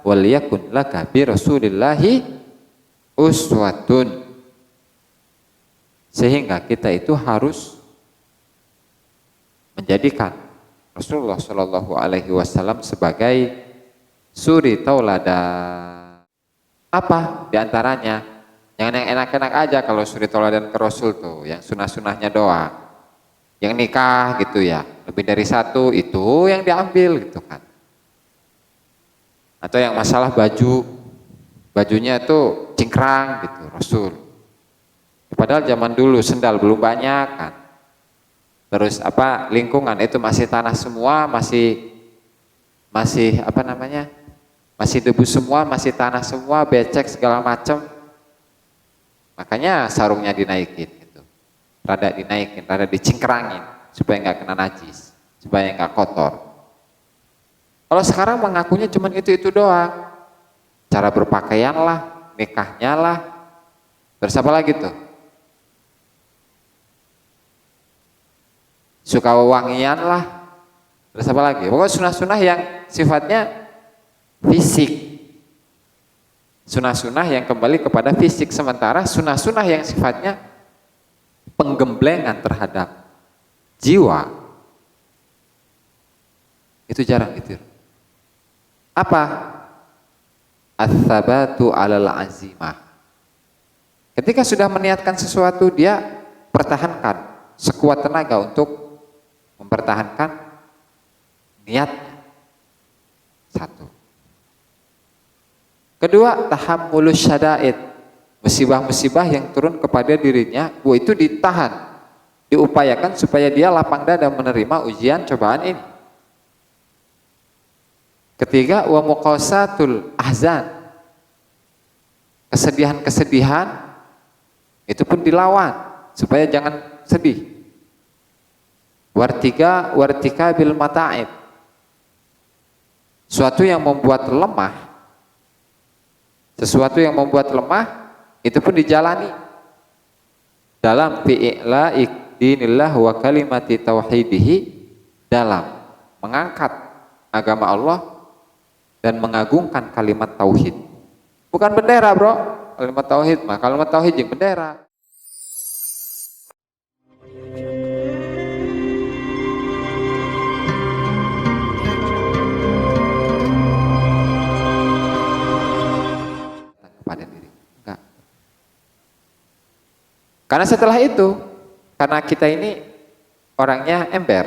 waliyakun laka bi rasulillahi uswatun. Sehingga kita itu harus menjadikan Rasulullah Shallallahu Alaihi Wasallam sebagai suri tauladan. Apa diantaranya? Jangan yang enak-enak aja kalau suri tauladan ke Rasul tuh, yang sunah-sunahnya doang. Yang nikah gitu ya, lebih dari satu itu yang diambil gitu kan. Atau yang masalah baju, bajunya tuh cingkrang gitu Rasul. Padahal zaman dulu sendal belum banyak kan. Terus apa lingkungan itu masih tanah semua, masih apa namanya? Masih debu semua, masih tanah semua, becek segala macam. Makanya sarungnya dinaikin gitu. Rada dinaikin, rada dicingkrangin supaya nggak kena najis, supaya nggak kotor. Kalau sekarang mengakunya cuma itu doang. Cara berpakaian lah, nikahnya lah. Terus apa lagi tuh? Suka wewangian lah. Terus apa lagi? Pokoknya sunah-sunah yang sifatnya fisik. Sunah-sunah yang kembali kepada fisik. Sementara sunah-sunah yang sifatnya penggemblengan terhadap jiwa. Itu jarang gitu. Apa? Ats-tsabatu 'alal azimah. Ketika sudah meniatkan sesuatu, dia pertahankan sekuat tenaga untuk mempertahankan niatnya. Satu. Kedua, tahammulus syada'id. Musibah-musibah yang turun kepada dirinya, itu ditahan, diupayakan supaya dia lapang dada menerima ujian cobaan ini. Ketiga, wa muqasatul ahzan. Kesedihan-kesedihan itu pun dilawan supaya jangan sedih. Wartika bil mata'ib. Sesuatu yang membuat lemah itu pun dijalani dalam fi'la dinillah wa kalimati tauhidihi, dalam mengangkat agama Allah dan mengagungkan kalimat tauhid. Bukan bendera, bro. Kalimat tauhid mah, kalimat tauhid jeung bendera. Kepada diri. Enggak. Karena setelah itu, karena kita ini orangnya ember.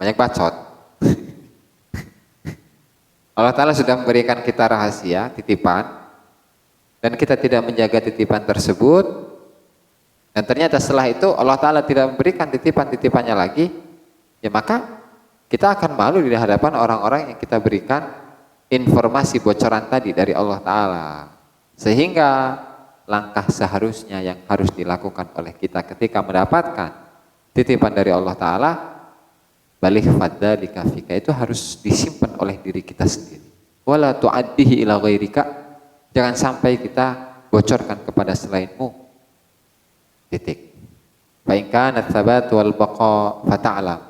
Banyak bacot. Allah Ta'ala sudah memberikan kita rahasia, titipan, dan kita tidak menjaga titipan tersebut, dan ternyata setelah itu Allah Ta'ala tidak memberikan titipan-titipannya lagi, ya maka kita akan malu di hadapan orang-orang yang kita berikan informasi bocoran tadi dari Allah Ta'ala. Sehingga langkah seharusnya yang harus dilakukan oleh kita ketika mendapatkan titipan dari Allah Ta'ala, balik fadzalika fika, itu harus disimpan oleh diri kita sendiri. Wala tu'addihi ila ghairika, jangan sampai kita bocorkan kepada selainmu. Titik. Fa in kana tsabatu wal baqa fata'lam.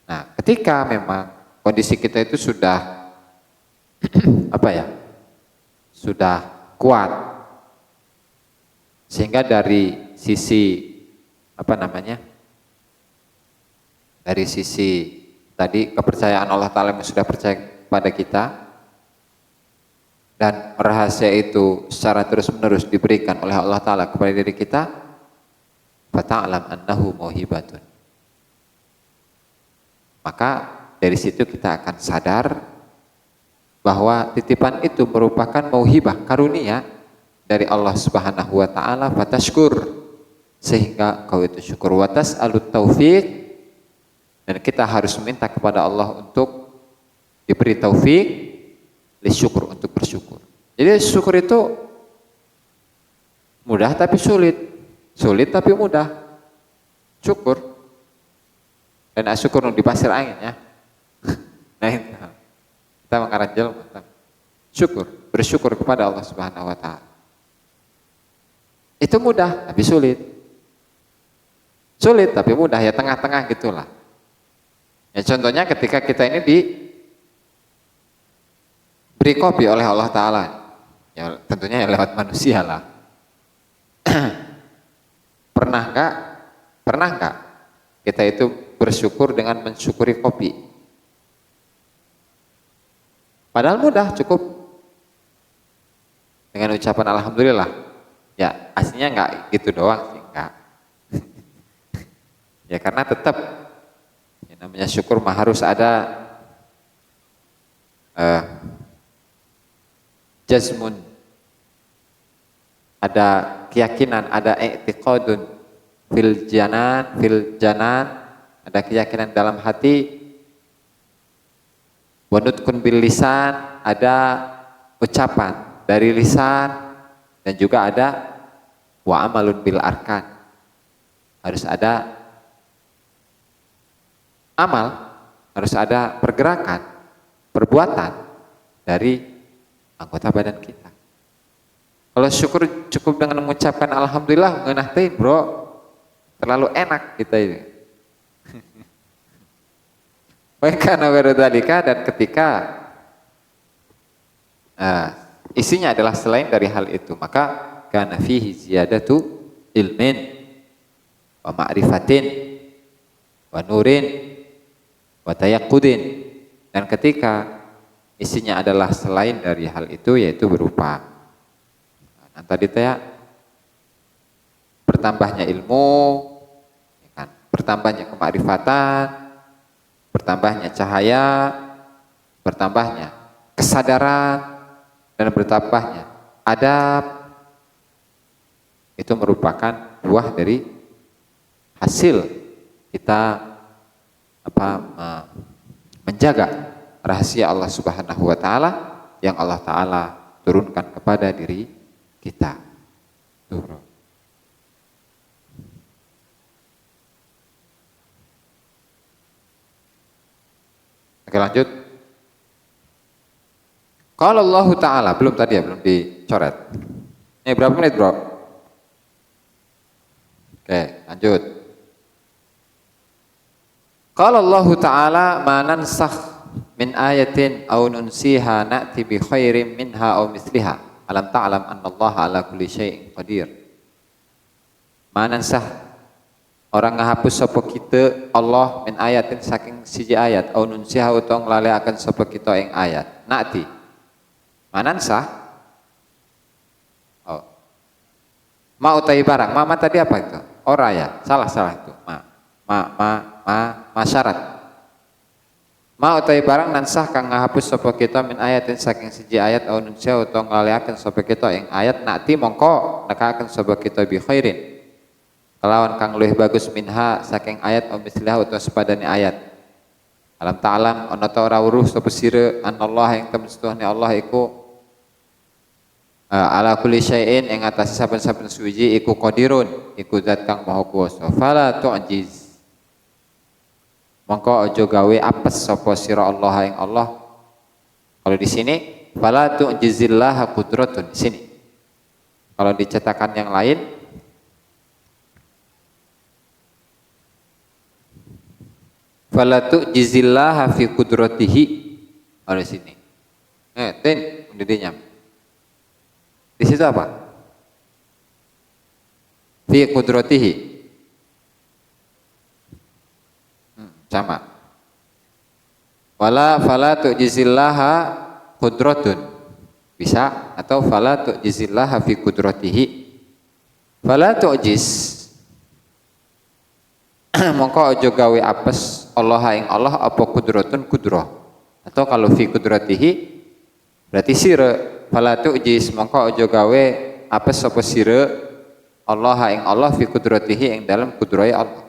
Nah, ketika memang kondisi kita itu sudah sudah kuat, sehingga dari sisi dari sisi tadi kepercayaan Allah Ta'ala yang sudah percaya pada kita, dan rahasia itu secara terus-menerus diberikan oleh Allah Ta'ala kepada diri kita, fata'lam annahu mauhibatun. Maka dari situ kita akan sadar bahwa titipan itu merupakan mauhibah, karunia dari Allah Subhanahu wa Ta'ala, fatashkur, sehingga kau itu syukur, wa tas'alut taufiq, dan kita harus meminta kepada Allah untuk diberi taufik lisyukur, untuk bersyukur. Jadi syukur itu mudah tapi sulit, sulit tapi mudah. Syukur dan asyukur di pasir angin ya. Nah itu kita mengarang jalan syukur, bersyukur kepada Allah Subhanahu wa Ta'ala. Itu mudah tapi sulit, sulit tapi mudah, ya tengah-tengah gitulah. Ya contohnya ketika kita ini diberi kopi oleh Allah Ta'ala, ya tentunya ya lewat manusia lah. Pernah enggak kita itu bersyukur dengan mensyukuri kopi? Padahal mudah, cukup dengan ucapan alhamdulillah. Ya aslinya enggak gitu doang sih, enggak. Ya karena tetap ya, namanya syukur mah harus ada jazmun, ada keyakinan, ada i'tiqadun fil janan, ada keyakinan dalam hati, wa nutqun bil lisan, ada ucapan dari lisan, dan juga ada wa amalun bil arkan, harus ada amal, harus ada pergerakan, perbuatan dari anggota badan kita. Kalau syukur cukup dengan mengucapkan alhamdulillah, ngeunah teh bro, terlalu enak kita ini. Wakana waradhalika, dan ketika isinya adalah selain dari hal itu, maka kana fihi ziyadatu ilmin wa ma'rifatin wa nurin wa tayaqqudin, dan ketika isinya adalah selain dari hal itu, yaitu berupa tadi ya, bertambahnya ilmu, ya kan? Bertambahnya kemakrifatan, bertambahnya cahaya, bertambahnya kesadaran, dan bertambahnya adab. Itu merupakan buah dari hasil kita menjaga rahasia Allah Subhanahu wa Ta'ala yang Allah Ta'ala turunkan kepada diri kita. Tuh, bro. Oke, lanjut. Kalau Allah Ta'ala, belum tadi ya, belum dicoret. Ini berapa menit, bro? Oke, lanjut. Kalau Allah Ta'ala ma nansakh min ayatin aw nunsiha na'ti bi khairin minha aw misliha alam ta'lam anna Allah ala kulli syai'in qadir. Manansah, orang ngahapus sapa kita Allah min ayatin saking siji ayat aw nunsiha utawa nglaleaken sapa kita ing ayat. Na'ti manansah, oh, ma utai barang, ma tadi apa itu? Ora ya, salah itu. Ma syarat. Ma utai barang nansah kang ngahapus sapa kita min ayatin saking siji ayat au nunsia utawa nglaleaken sapa kita ing ayat, nakti mongko nekaken sapa kita bi khairin kelawan kang luwih bagus minha saking ayat au misliha utawa sepadane ayat. Alam ta'lam ana ta ora weruh sapa sira anallah ing temstuhne Allah iku ala kulli syai'in ing atase saben-saben suci iku qadirun, iku zat kang maha kuwasa. Fala tu'jiz, mongko aja gawe apes sapa sira Allah ing Allah. Kalau di sini fala tu'jizillaha qudratun, di sini. Kalau dicetakan yang lain fala tu'jizillaha fi qudratihi, ada di sini. Tin didinya. Di situ apa? Fi qudratihi. Sama. Fala tu'jizillaha qudratun, bisa, atau fala tu'jizillaha fi qudratihi. Fala tu'jiz mongko aja gawe apes Allah ing Allah apa qudratun qudrah, atau kalau fi qudratihi berarti sira. Fala tu'jiz mongko aja gawe apes sapa sira Allah ing Allah fi qudratihi ing dalam kudrahe Allah.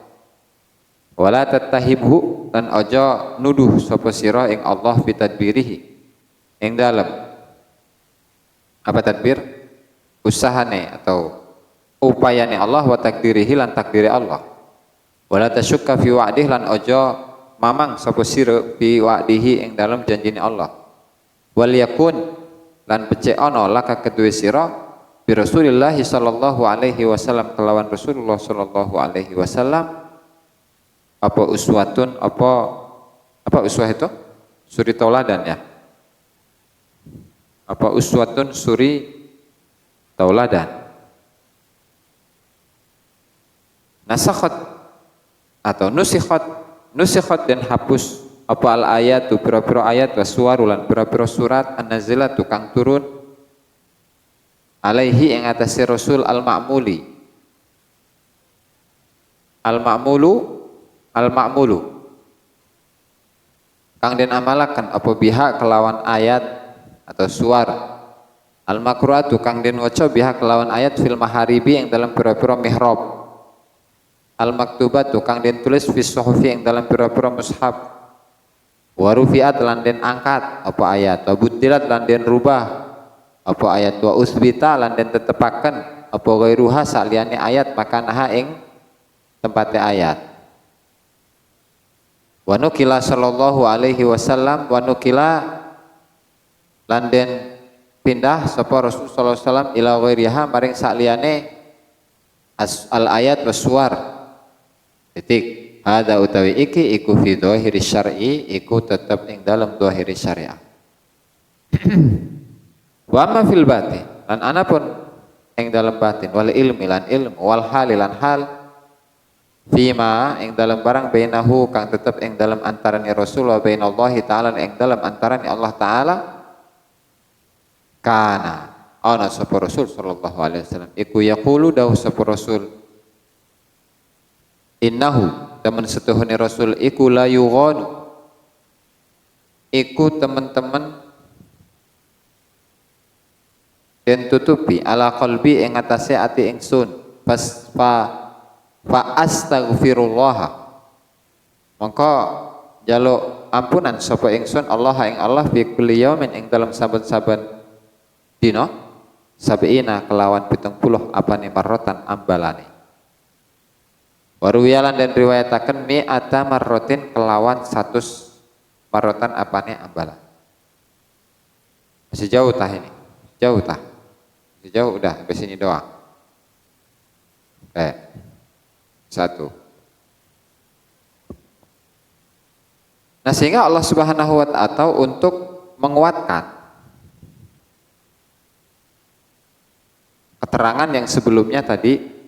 Wala tattahibhu, dan aja nuduh sapa sira ing Allah fi tadbirihi ing dalam apa tadbir, usahane atau upayane Allah, wa takdirihi lan takdiri Allah. Wala tasyukka fi wa'dih, lan aja mamang sapa sira fi wa'dihi ing dalam janjine Allah. Wal yakun, lan becik ana laka kedue sira bi Rasulillah sallallahu alaihi wasallam kelawan Rasulullah sallallahu alaihi wasallam apa uswatun, apa uswah itu suri tauladan ya, apa uswatun suri tauladan. Nasakhat atau nusikhat dan hapus apa al ayat tu pira-pira ayat wa suwarulan pira-pira surat an-nazilat tukang turun alaihi ing atase rasul al-ma'muli kang den amalaken apa biha kelawan ayat atau suar al-makru'atu kang den waca biha kelawan ayat fil maharibi ing dalam pira-pira mihrab al-maktubat tukang den tulis fi suhufi yang dalam pira-pira mushaf wa rufi'at lan den angkat apa ayat wa buddilat lan den rubah apa ayat wa usbita lan den tetepaken apa ghairuha saliyane ayat makanaha ing tempate ayat wa nukila sallallahu alaihi wasallam wa nukila lan den pindah sapa Rasul sallallahu alaihi wasallam ila ghairiha maring saliyane al ayat was suwar titik ada utawi iki iku fi dhahiri syar'i iku tetep ing dalam dhahiri syariah. Wa amma fil batin lan anapun ing dalam batin wal ilmi lan ilmu wal hal lan hal fima ing dalam barang bainahu kang tetep ing dalam antarane Rasul wa bainallahi taala ing dalam antarane Allah taala kana ana sapa Rasul sallallahu alaihi wasallam iku yaqulu dawu sapa Rasul innahu temen setuhune Rasul iku la yughanu iku temen-temen den tutupi ala qalbi ing atase ati ingsun pas fa astaghfirullah mongko jaluk ampunan sapa ingsun Allah ing Allah fi kulli yaumin ing dalam saben-saben dina sab'ina kelawan 70 apane marrotan ambalane waruyalan dan riwayataken mi'ata marrotin kelawan 100 marrotan apane ambalan. Masih jauh tah ini? Jauh tah? Masih jauh udah sampai sini doang. Oke. 1. Nah sehingga Allah Subhanahu wa ta'ala untuk menguatkan keterangan yang sebelumnya tadi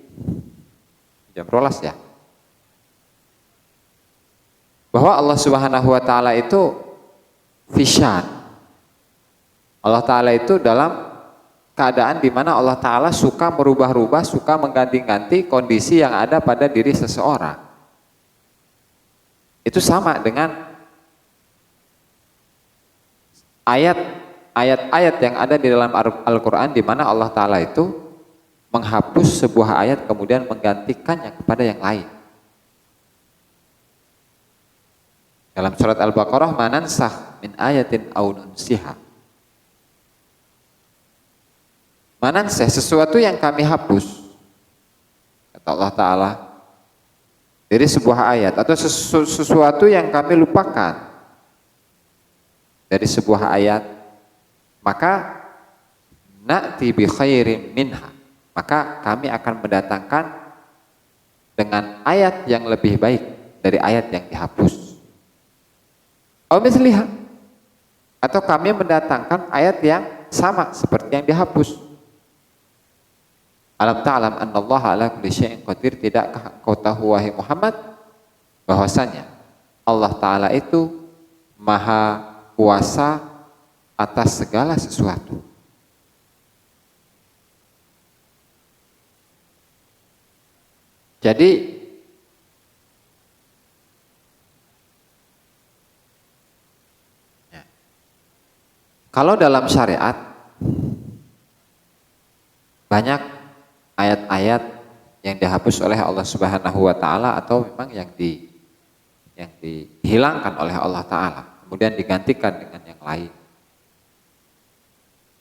jam rolas ya bahwa Allah Subhanahu wa ta'ala itu fisyan Allah ta'ala itu dalam keadaan di mana Allah ta'ala suka merubah-rubah suka mengganti-ganti kondisi yang ada pada diri seseorang itu sama dengan ayat-ayat yang ada di dalam Al-Quran di mana Allah ta'ala itu menghapus sebuah ayat kemudian menggantikannya kepada yang lain. Dalam surat Al-Baqarah manansakh min ayatin aw nunsiha. Manansakh sesuatu yang kami hapus kata Allah taala dari sebuah ayat atau sesuatu yang kami lupakan dari sebuah ayat maka na'ti bi khairin minha maka kami akan mendatangkan dengan ayat yang lebih baik dari ayat yang dihapus. Atau kami mendatangkan ayat yang sama seperti yang dihapus. Alam ta'lam annallaha ala kulli syai'in qadir tidakkah engkau tahu wahai Muhammad bahwasanya Allah Ta'ala itu maha kuasa atas segala sesuatu. Jadi kalau dalam syariat banyak ayat-ayat yang dihapus oleh Allah Subhanahu wa taala atau memang yang dihilangkan oleh Allah taala kemudian digantikan dengan yang lain.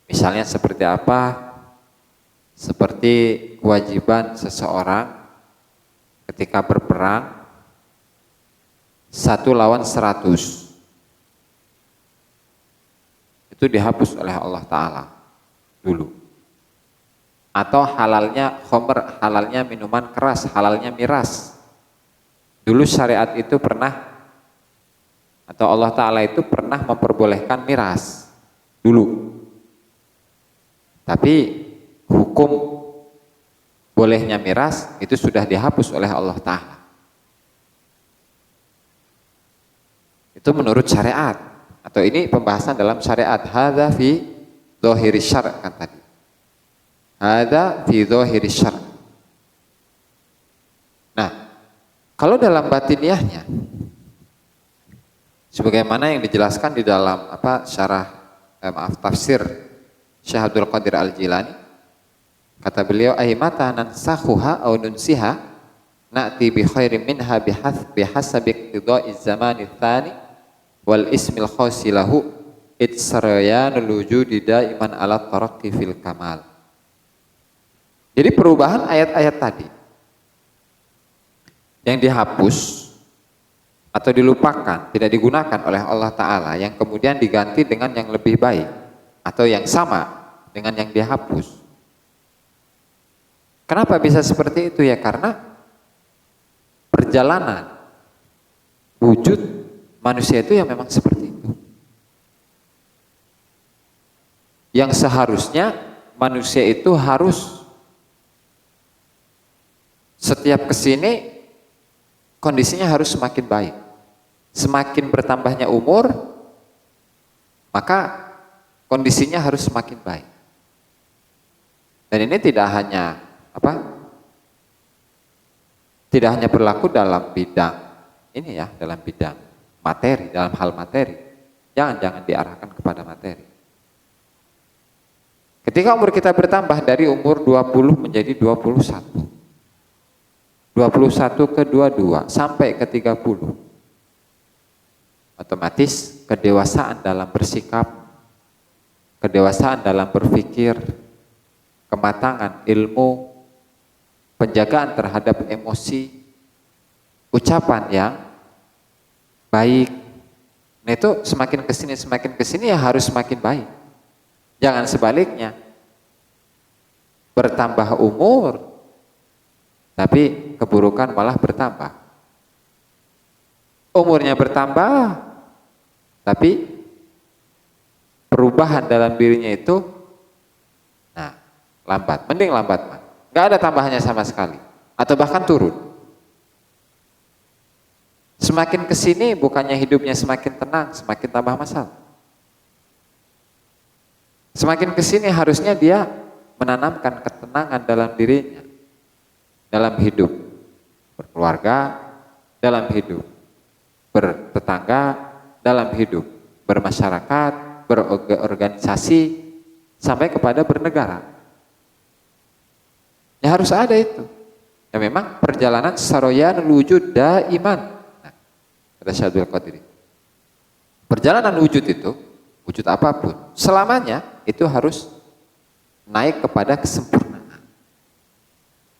Misalnya seperti apa? Seperti kewajiban seseorang ketika berperang 1 lawan 100 itu dihapus oleh Allah Ta'ala dulu. Atau halalnya khomer, halalnya minuman keras, halalnya miras. Dulu syariat itu pernah atau Allah Ta'ala itu pernah memperbolehkan miras dulu. Tapi hukum bolehnya miras itu sudah dihapus oleh Allah Ta'ala. Itu menurut syariat, atau ini pembahasan dalam syariat. Hadza fi dzahiri syara' kan tadi. Hadza fi dzahiri syara'. Nah, kalau dalam batiniahnya, sebagaimana yang dijelaskan di dalam tafsir Syekh Abdul Qadir Al-Jilani, kata beliau, aimata nansakhuha aw nunsiha na'ti bi khairin minha bihasabi iqtida'i zamani tsani wal ismil khasi lahu itsarayanul wujudi daiman ala taraqqi fil kamal. Jadi perubahan ayat-ayat tadi yang dihapus atau dilupakan, tidak digunakan oleh Allah Ta'ala, yang kemudian diganti dengan yang lebih baik atau yang sama dengan yang dihapus. Kenapa bisa seperti itu ya? Karena perjalanan wujud manusia itu yang memang seperti itu. Yang seharusnya manusia itu harus setiap kesini kondisinya harus semakin baik. Semakin bertambahnya umur, maka kondisinya harus semakin baik. Dan ini tidak hanya tidak hanya berlaku dalam bidang ini ya, dalam bidang materi, dalam hal materi. Jangan diarahkan kepada materi. Ketika umur kita bertambah dari umur 20 menjadi 21, 21 ke 22 sampai ke 30, otomatis kedewasaan dalam bersikap, kedewasaan dalam berpikir, kematangan ilmu, penjagaan terhadap emosi, ucapan yang baik, nah itu semakin kesini ya harus semakin baik. Jangan sebaliknya, bertambah umur tapi keburukan malah bertambah. Umurnya bertambah, tapi perubahan dalam dirinya itu lambat, mending lambat, nggak ada tambahannya sama sekali, atau bahkan turun. Semakin kesini bukannya hidupnya semakin tenang, semakin tambah masalah. Semakin kesini harusnya dia menanamkan ketenangan dalam dirinya, dalam hidup berkeluarga, dalam hidup bertetangga, dalam hidup bermasyarakat, berorganisasi, sampai kepada bernegara. Ya harus ada itu. Ya memang perjalanan saroyan wujud daiman. Nah, kata Syekh Abdul Qadir. Perjalanan wujud itu, wujud apapun, selamanya itu harus naik kepada kesempurnaan.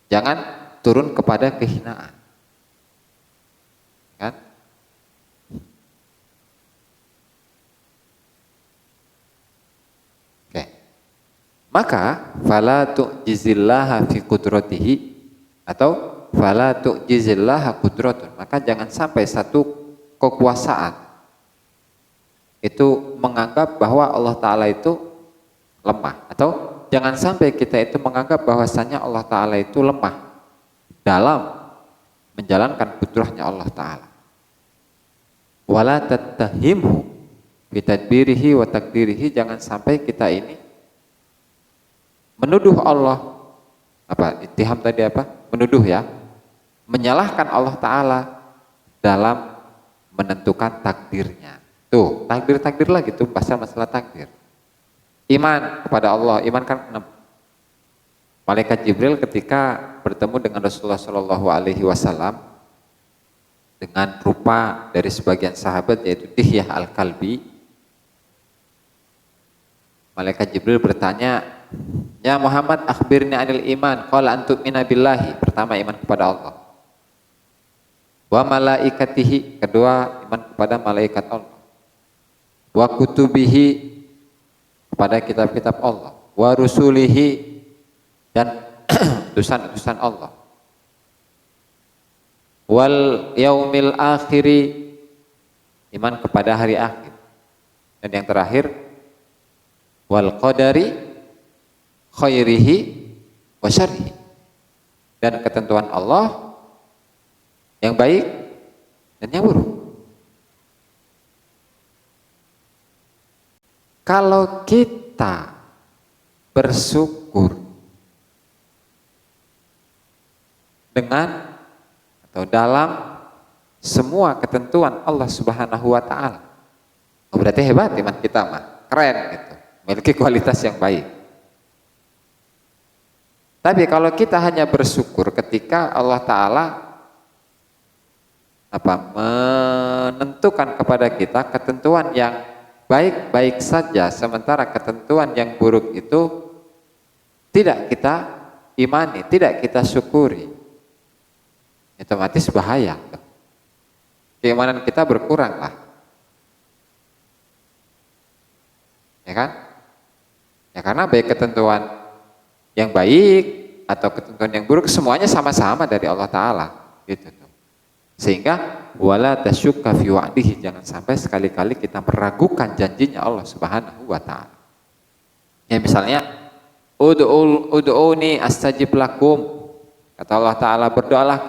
Jangan turun kepada kehinaan. Kan? Oke. Maka fala tu'jizillaha fi qudratihi atau fala tu'jizillaha qudratun. Maka jangan sampai satu kekuasaan itu menganggap bahwa Allah Ta'ala itu lemah, atau jangan sampai kita itu menganggap bahwasanya Allah Ta'ala itu lemah dalam menjalankan kudrahnya Allah Ta'ala. Wala tattahimhu bitadbirihi wa takdirihi. Jangan sampai kita ini menuduh Allah, ittiham tadi menuduh ya, menyalahkan Allah Ta'ala dalam menentukan takdirnya. Tuh, takdir lagi tuh, masalah takdir. Iman kepada Allah, iman kan malaikat Jibril ketika bertemu dengan Rasulullah Shallallahu Alaihi Wasallam dengan rupa dari sebagian sahabat yaitu Dihyah Al-Kalbi, malaikat Jibril bertanya, ya Muhammad, akhbirni anil iman. Qala antum mina billahi. Pertama, iman kepada Allah. Wa malaikatihi. Kedua, iman kepada malaikat Allah. Wa kutubihi, kepada kitab-kitab Allah. Wa rusulihi, dan utusan-utusan Allah. Wal yaumil akhiri, iman kepada hari akhir. Dan yang terakhir, wal qadari khairihi wa syarrihi. Dan ketentuan Allah yang baik dan yang buruk. Kalau kita bersyukur dengan atau dalam semua ketentuan Allah Subhanahu wa taala, berarti hebat iman kita mah, keren gitu, memiliki kualitas yang baik. Tapi kalau kita hanya bersyukur ketika Allah taala menentukan kepada kita ketentuan yang baik-baik saja, sementara ketentuan yang buruk itu tidak kita imani, tidak kita syukuri, otomatis bahaya. Keimanan kita berkurang lah, ya kan? Ya karena baik ketentuan yang baik atau ketentuan yang buruk semuanya sama-sama dari Allah Ta'ala, gitu tuh. Sehingga wala tasyukka fi wa'dihi, jangan sampai sekali-kali kita meragukan janjinya Allah Subhanahu wa taala. Ya misalnya ud'uni astajib lakum. Kata Allah taala, berdoalah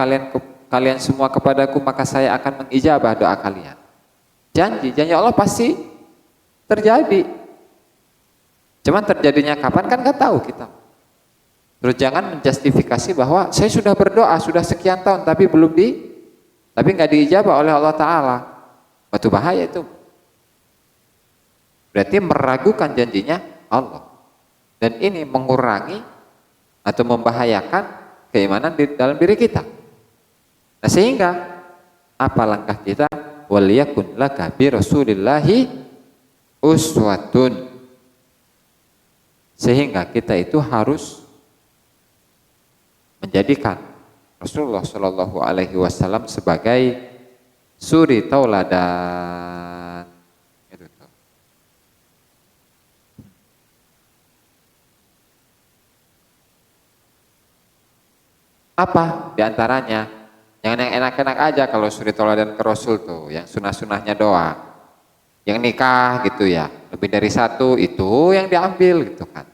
kalian semua kepadaku maka saya akan mengijabah doa kalian. Janji Allah pasti terjadi. Cuman terjadinya kapan kan nggak tahu kita. Terus jangan menjustifikasi bahwa saya sudah berdoa sudah sekian tahun tapi nggak diijabah oleh Allah Ta'ala. Batu bahaya itu. Berarti meragukan janjinya Allah. Dan ini mengurangi atau membahayakan keimanan di dalam diri kita. Nah sehingga apa langkah kita? Waliyakun laka bi Rasulillahi uswatun. Sehingga kita itu harus menjadikan Rasulullah Shallallahu Alaihi Wasallam sebagai suri tauladan. Apa diantaranya? Yang enak-enak aja kalau suri tauladan ke Rasul tuh, yang sunah-sunahnya doang, yang nikah gitu ya, lebih dari satu itu yang diambil gitu kan.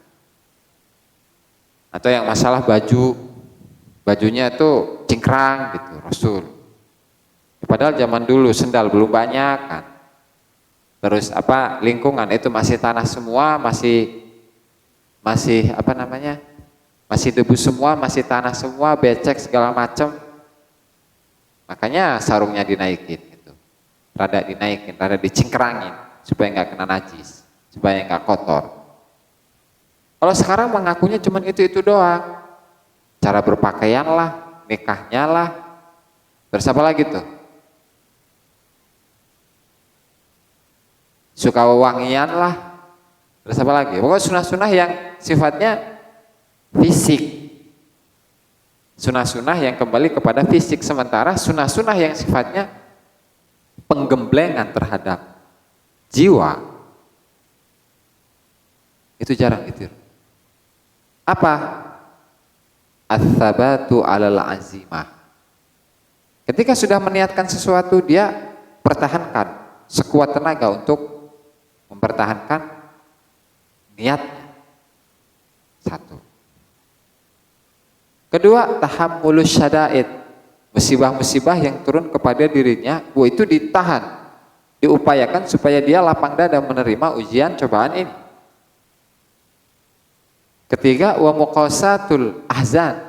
Atau yang masalah bajunya tuh cingkrang gitu Rasul. Padahal zaman dulu sendal belum banyak kan. Terus lingkungan itu masih tanah semua, masih masih debu semua, masih tanah semua, becek segala macam. Makanya sarungnya dinaikin gitu. Rada dinaikin, rada dicingkrangin supaya nggak kena najis, supaya nggak kotor. Kalau sekarang mengakunya cuma itu doang. Cara berpakaian lah, nikahnya lah, terus apa lagi tuh? Suka wewangian lah, terus apa lagi? Pokoknya sunah-sunah yang sifatnya fisik, sunah-sunah yang kembali kepada fisik, sementara sunah-sunah yang sifatnya penggemblengan terhadap jiwa itu jarang gitu. Apa? Ats-tsabatu 'alal azimah. Ketika sudah meniatkan sesuatu, dia pertahankan sekuat tenaga untuk mempertahankan niatnya. Satu. Kedua, tahammulus syada'id. Musibah-musibah yang turun kepada dirinya, itu ditahan, diupayakan supaya dia lapang dada menerima ujian cobaan ini. Ketiga, wa muqasatul ahzan.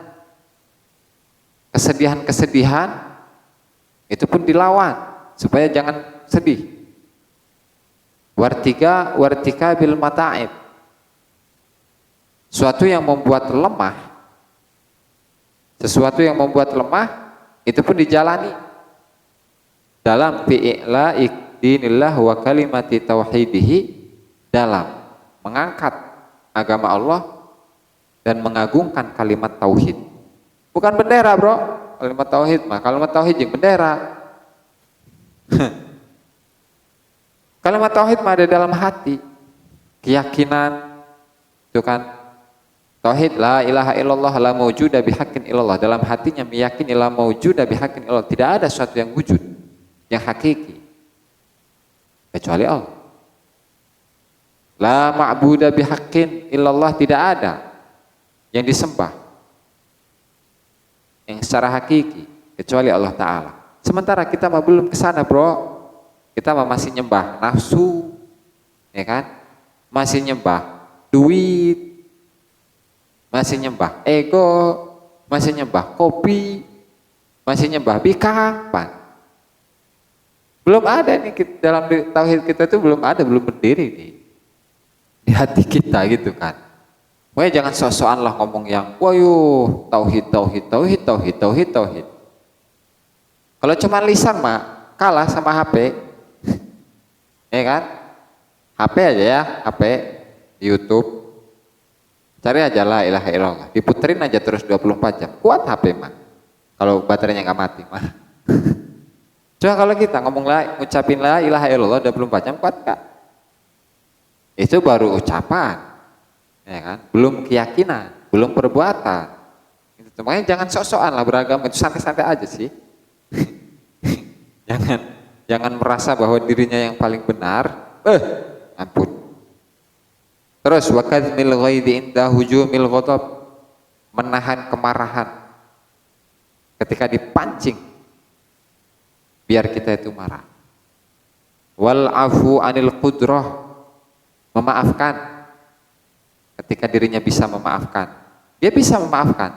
Kesedihan-kesedihan itu pun dilawan supaya jangan sedih. Wartika bil mata'ib. Sesuatu yang membuat lemah itu pun dijalani dalam fi'la dinillah wa kalimati tauhidihi, dalam mengangkat agama Allah dan mengagungkan kalimat tauhid. Bukan bendera, bro. Kalimat tauhid mah, kalimat tauhid yang bendera. Kalimat tauhid mah ada dalam hati. Keyakinan itu kan. Tauhid la ilaha illallah la maujuda bihaqqin illallah. Dalam hatinya meyakini la maujuda bihaqqin illallah. Tidak ada sesuatu yang wujud, yang hakiki kecuali Allah. La ma'buda bihaqqin illallah, tidak ada yang disembah, yang secara hakiki, kecuali Allah Ta'ala. Sementara kita mah belum kesana bro, kita mah masih nyembah nafsu, ya kan? Masih nyembah duit, masih nyembah ego, masih nyembah kopi, masih nyembah bikang, belum ada nih dalam tauhid kita itu belum ada, belum berdiri nih di hati kita gitu kan. Pokoknya jangan sok-sokan lah ngomong yang wayuh tauhid. Kalau cuma lisan mah kalah sama HP, ya kan? HP aja ya, HP YouTube, cari aja la ilaha illallah, diputerin aja terus 24 jam, kuat HP mah. Kalau baterainya nggak mati mah. Coba kalau kita ngomong ngucapin la ilaha illallah 24 jam, kuat nggak? Itu baru ucapan, ya kan? Belum keyakinan, belum perbuatan. Itu makanya jangan sok-sokan lah beragama, itu santai-santai aja sih. jangan merasa bahwa dirinya yang paling benar. Ampun. Terus wakadzmil ghaidhi inda hujumil ghadab, menahan kemarahan ketika dipancing biar kita itu marah. Wal afu anil qudrah, memaafkan ketika dirinya bisa memaafkan. Dia bisa memaafkan.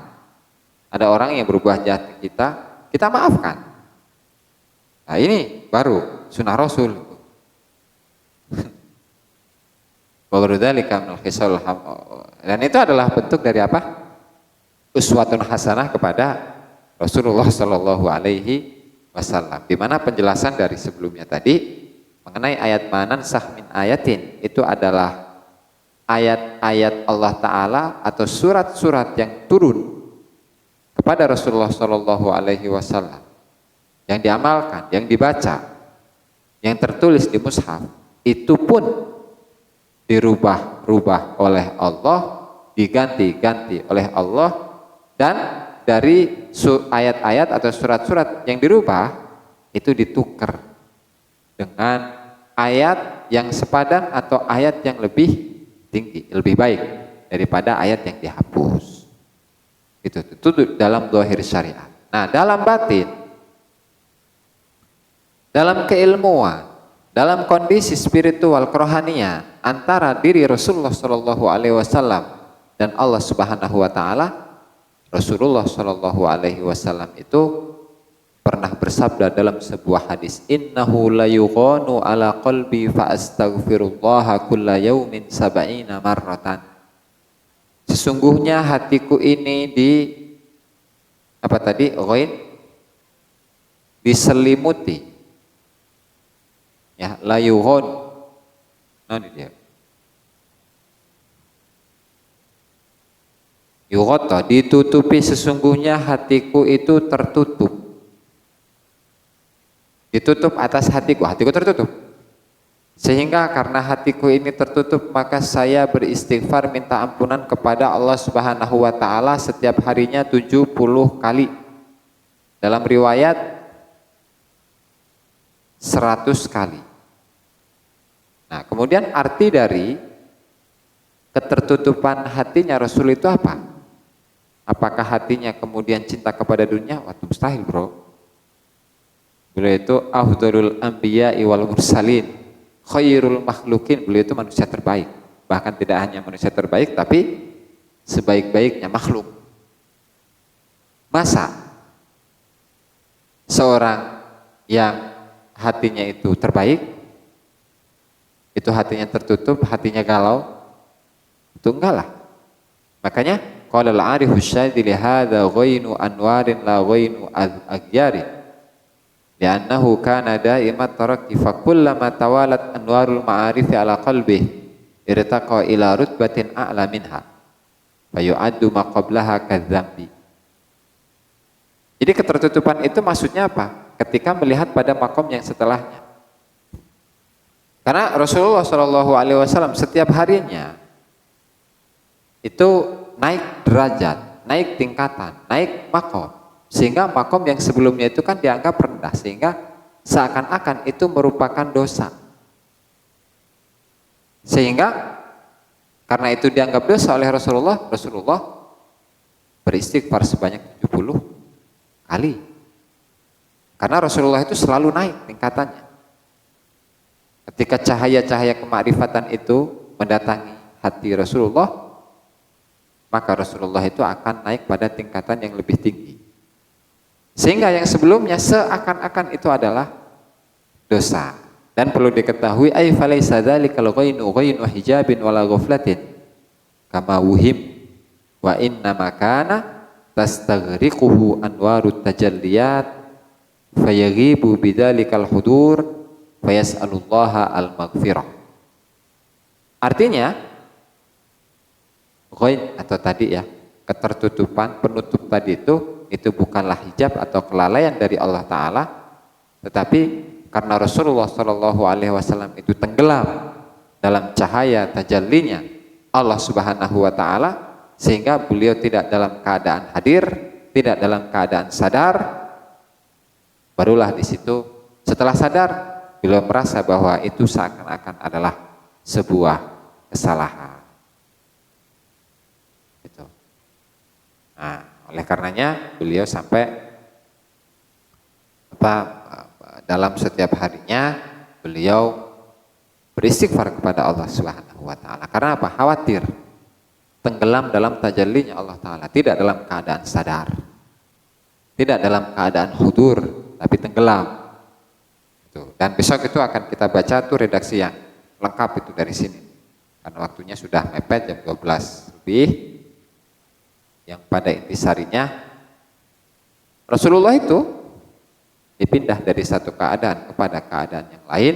Ada orang yang berbuat jahat ke kita maafkan. Nah ini baru sunnah Rasul. Dan itu adalah bentuk dari apa? Uswatun hasanah kepada Rasulullah Shallallahu Alaihi Wasallam. Di mana penjelasan dari sebelumnya tadi mengenai ayat manan sah min ayatin itu adalah ayat-ayat Allah Ta'ala atau surat-surat yang turun kepada Rasulullah Shallallahu Alaihi Wasallam, yang diamalkan, yang dibaca, yang tertulis di mushaf, itu pun dirubah-rubah oleh Allah, diganti-ganti oleh Allah, dan dari ayat-ayat atau surat-surat yang dirubah itu ditukar dengan ayat yang sepadan atau ayat yang lebih tinggi, lebih baik daripada ayat yang dihapus. Itu dalam zahir syariat. Nah, dalam batin, dalam keilmuan, dalam kondisi spiritual kerohanian antara diri Rasulullah Shallallahu Alaihi Wasallam dan Allah Subhanahu Wa Taala, Rasulullah Shallallahu Alaihi Wasallam itu pernah bersabda dalam sebuah hadis, innahu la yughanu ala qalbi fa astaghfirullah kulla yaumin sab'ina marratan. Sesungguhnya hatiku ini diselimuti, ya, la yughanu, nah ini dia, yughata, ditutupi, sesungguhnya hatiku itu tertutup. Ditutup atas hatiku tertutup. Sehingga karena hatiku ini tertutup, maka saya beristighfar minta ampunan kepada Allah Subhanahu Wa Taala setiap harinya 70 kali. Dalam riwayat 100 kali. Nah, kemudian arti dari ketertutupan hatinya Rasul itu apa? Apakah hatinya kemudian cinta kepada dunia? Waduh, mustahil bro. Beliau itu afdhalul anbiya'i wal mursalin, khairul makhlukin. Beliau itu manusia terbaik. Bahkan tidak hanya manusia terbaik, tapi sebaik-baiknya makhluk. Masa seorang yang hatinya itu terbaik, itu hatinya tertutup, hatinya galau? Itu enggak lah. Makanya qala al-arifu syadili hadza ghainu anwarin la ghainu aghyari. Li'annahu kana da'imat taraqi fa kullama tawalat anwarul ma'arifi ala qalbihi irtaqa ila rutbatin a'la minha fa yu'addu ma qablaha kadzambi. Jadi ketertutupan itu maksudnya apa? Ketika melihat pada makom yang setelahnya. Karena Rasulullah Shallallahu Alaihi Wasallam setiap harinya itu naik derajat, naik tingkatan, naik makom. Sehingga makom yang sebelumnya itu kan dianggap rendah, sehingga seakan-akan itu merupakan dosa. Sehingga karena itu dianggap dosa oleh Rasulullah beristighfar sebanyak 70 kali. Karena Rasulullah itu selalu naik tingkatannya. Ketika cahaya-cahaya kemakrifatan itu mendatangi hati Rasulullah, maka Rasulullah itu akan naik pada tingkatan yang lebih tinggi. Sehingga yang sebelumnya seakan-akan itu adalah dosa. Dan perlu diketahui ay falaysa dzalikal ghainu ghainu hijabin wala ghaflatin kama wuhim wa inna makana tastaghriquhu anwarut tajalliyat fayaghibu bidzalikal hudur fayas'alullaha al-maghfirah. Artinya ghain atau tadi ya, ketertutupan, penutup tadi itu bukanlah hijab atau kelalaian dari Allah Ta'ala, tetapi karena Rasulullah Shallallahu Alaihi Wasallam itu tenggelam dalam cahaya tajallinya Allah Subhanahu Wa Ta'ala, sehingga beliau tidak dalam keadaan hadir, tidak dalam keadaan sadar. Barulah di situ setelah sadar beliau merasa bahwa itu seakan-akan adalah sebuah kesalahan. Gitu. Nah, oleh karenanya beliau sampai dalam setiap harinya beliau beristighfar kepada Allah Subhanahu wa Ta'ala. Karena apa? Khawatir tenggelam dalam tajallinya Allah Ta'ala, tidak dalam keadaan sadar, tidak dalam keadaan hudur, tapi tenggelam. Dan besok itu akan kita baca tuh redaksi yang lengkap itu dari sini, karena waktunya sudah mepet jam 12 lebih. Yang pada intisarinya Rasulullah itu dipindah dari satu keadaan kepada keadaan yang lain,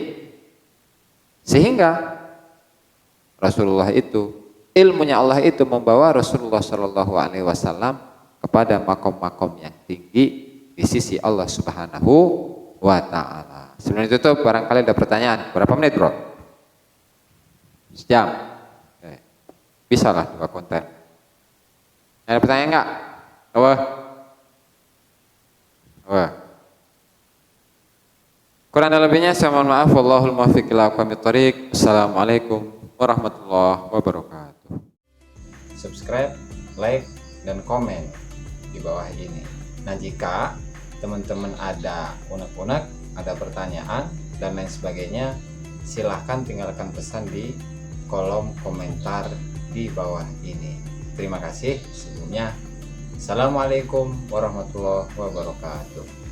sehingga Rasulullah itu, ilmunya Allah itu membawa Rasulullah Shallallahu Alaihi Wasallam kepada makom-makom yang tinggi di sisi Allah Subhanahu wa Ta'ala. Sebelum ditutup, barangkali ada pertanyaan. Berapa menit, bro? Sejam? Bisa lah 2 konten. Ada pertanyaan enggak? Wah. Kurang dan lebihnya saya mohon maaf. Wallahul muwaffiq ila aqwamit thoriq. Assalamualaikum warahmatullahi wabarakatuh. Subscribe, like, dan komen di bawah ini. Nah, jika teman-teman ada unek-unek, ada pertanyaan dan lain sebagainya, silahkan tinggalkan pesan di kolom komentar di bawah ini. Terima kasih sebelumnya. Assalamualaikum warahmatullahi wabarakatuh.